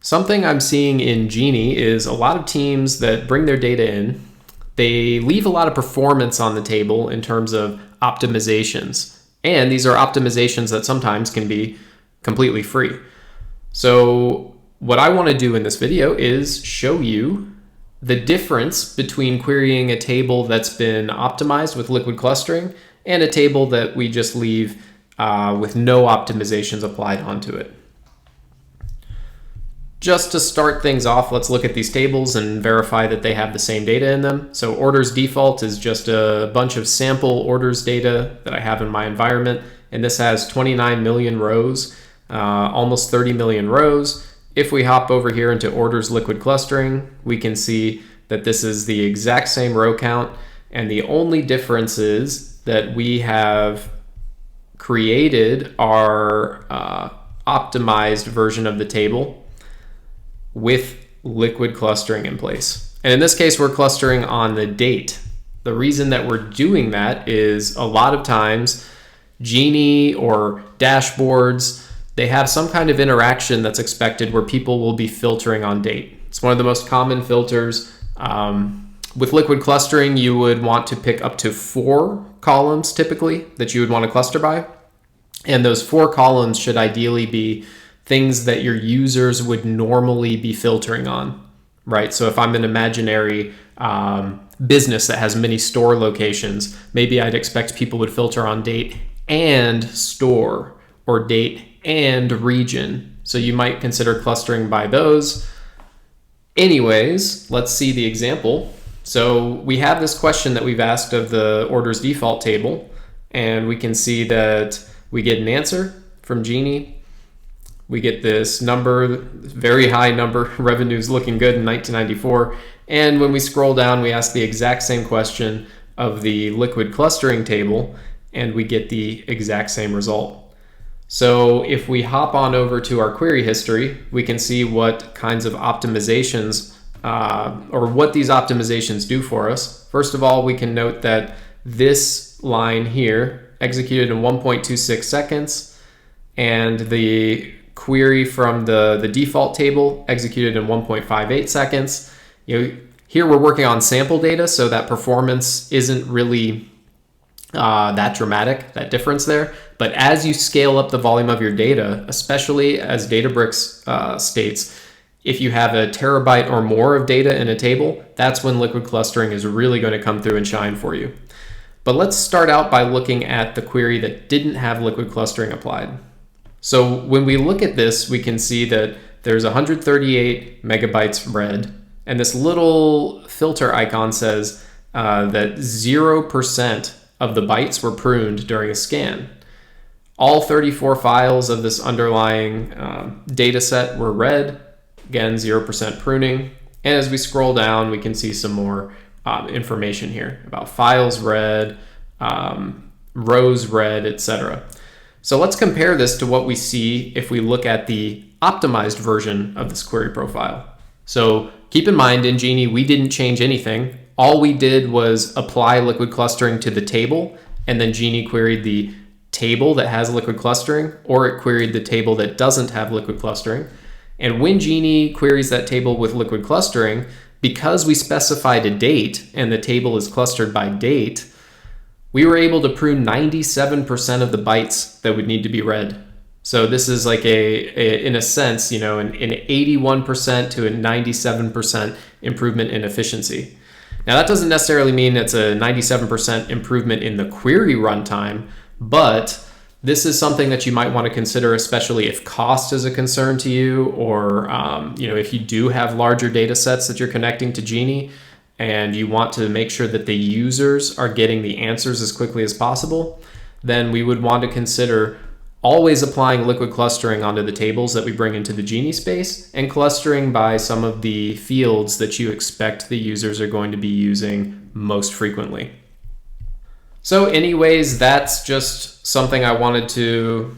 Something I'm seeing in Genie is a lot of teams that bring their data in, they leave a lot of performance on the table in terms of optimizations. And these are optimizations that sometimes can be completely free. So what I want to do in this video is show you the difference between querying a table that's been optimized with liquid clustering and a table that we just leave with no optimizations applied onto it. Just to start things off, let's look at these tables and verify that they have the same data in them. So orders default is just a bunch of sample orders data that I have in my environment. And this has 29 million rows, almost 30 million rows. If we hop over here into orders liquid clustering, we can see that this is the exact same row count. And the only difference is that we have created our optimized version of the table with liquid clustering in place. And in this case, we're clustering on the date. The reason that we're doing that is a lot of times Genie or dashboards, they have some kind of interaction that's expected where people will be filtering on date. It's one of the most common filters. With liquid clustering, you would want to pick up to 4 columns typically that you would want to cluster by. And those 4 columns should ideally be things that your users would normally be filtering on, right? So if I'm an imaginary business that has many store locations, maybe I'd expect people would filter on date and store or date and region. So you might consider clustering by those. Anyways, let's see the example. So we have this question that we've asked of the orders default table, and we can see that we get an answer from Genie. We get this number, very high number, revenue's looking good in 1994. And when we scroll down, we ask the exact same question of the liquid clustering table, and we get the exact same result. So if we hop on over to our query history, we can see what kinds of optimizations or what these optimizations do for us. First of all, we can note that this line here executed in 1.26 seconds, and the query from the default table executed in 1.58 seconds. Here we're working on sample data, so that performance isn't really that dramatic, that difference there. But as you scale up the volume of your data, especially as Databricks states, if you have a terabyte or more of data in a table, that's when liquid clustering is really going to come through and shine for you. But let's start out by looking at the query that didn't have liquid clustering applied. So when we look at this, we can see that there's 138 megabytes read, and this little filter icon says that 0% of the bytes were pruned during a scan. All 34 files of this underlying data set were read, again, 0% pruning. And as we scroll down, we can see some more information here about files read, rows read, etc. So let's compare this to what we see if we look at the optimized version of this query profile. So keep in mind, in Genie, we didn't change anything. All we did was apply liquid clustering to the table, and then Genie queried the table that has liquid clustering, or it queried the table that doesn't have liquid clustering. And when Genie queries that table with liquid clustering, because we specified a date and the table is clustered by date, we were able to prune 97% of the bytes that would need to be read. So this is like in a sense, an 81% to a 97% improvement in efficiency. Now that doesn't necessarily mean it's a 97% improvement in the query runtime, but this is something that you might want to consider, especially if cost is a concern to you, or if you do have larger data sets that you're connecting to Genie, and you want to make sure that the users are getting the answers as quickly as possible, then we would want to consider always applying liquid clustering onto the tables that we bring into the Genie space, and clustering by some of the fields that you expect the users are going to be using most frequently. So anyways, that's just something I wanted to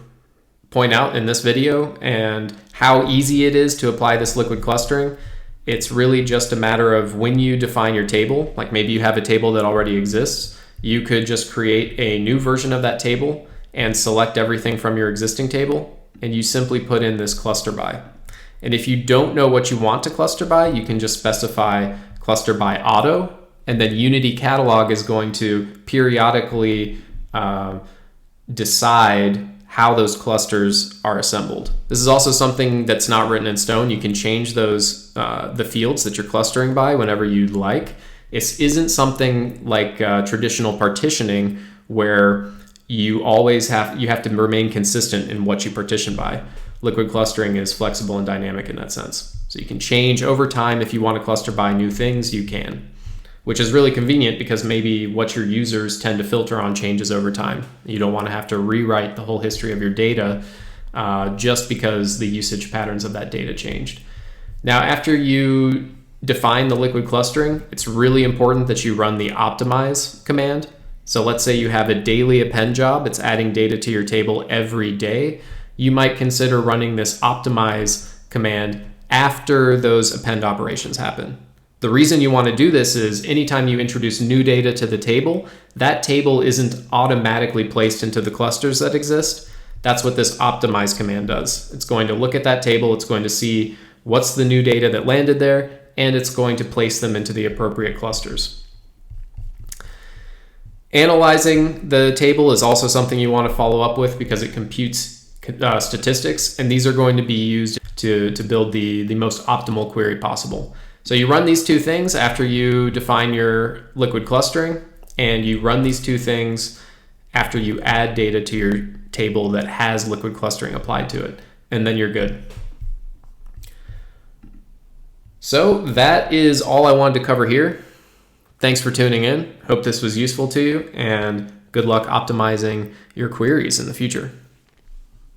point out in this video, and how easy it is to apply this liquid clustering. It's really just a matter of when you define your table, like maybe you have a table that already exists, you could just create a new version of that table and select everything from your existing table, and you simply put in this cluster by. And if you don't know what you want to cluster by, you can just specify cluster by auto, and then Unity Catalog is going to periodically decide how those clusters are assembled. This is also something that's not written in stone. You can change those the fields that you're clustering by whenever you'd like. This isn't something like traditional partitioning where you have to remain consistent in what you partition by. Liquid clustering is flexible and dynamic in that sense. So you can change over time. If you want to cluster by new things, you can, which is really convenient because maybe what your users tend to filter on changes over time. You don't want to have to rewrite the whole history of your data just because the usage patterns of that data changed. Now, after you define the liquid clustering, it's really important that you run the optimize command. So let's say you have a daily append job. It's adding data to your table every day. You might consider running this optimize command after those append operations happen. The reason you want to do this is anytime you introduce new data to the table, that table isn't automatically placed into the clusters that exist. That's what this optimize command does. It's going to look at that table, it's going to see what's the new data that landed there, and it's going to place them into the appropriate clusters. Analyzing the table is also something you want to follow up with because it computes statistics, and these are going to be used to build the most optimal query possible. So you run these two things after you define your liquid clustering, and you run these two things after you add data to your table that has liquid clustering applied to it, and then you're good. So that is all I wanted to cover here. Thanks for tuning in. Hope this was useful to you, and good luck optimizing your queries in the future.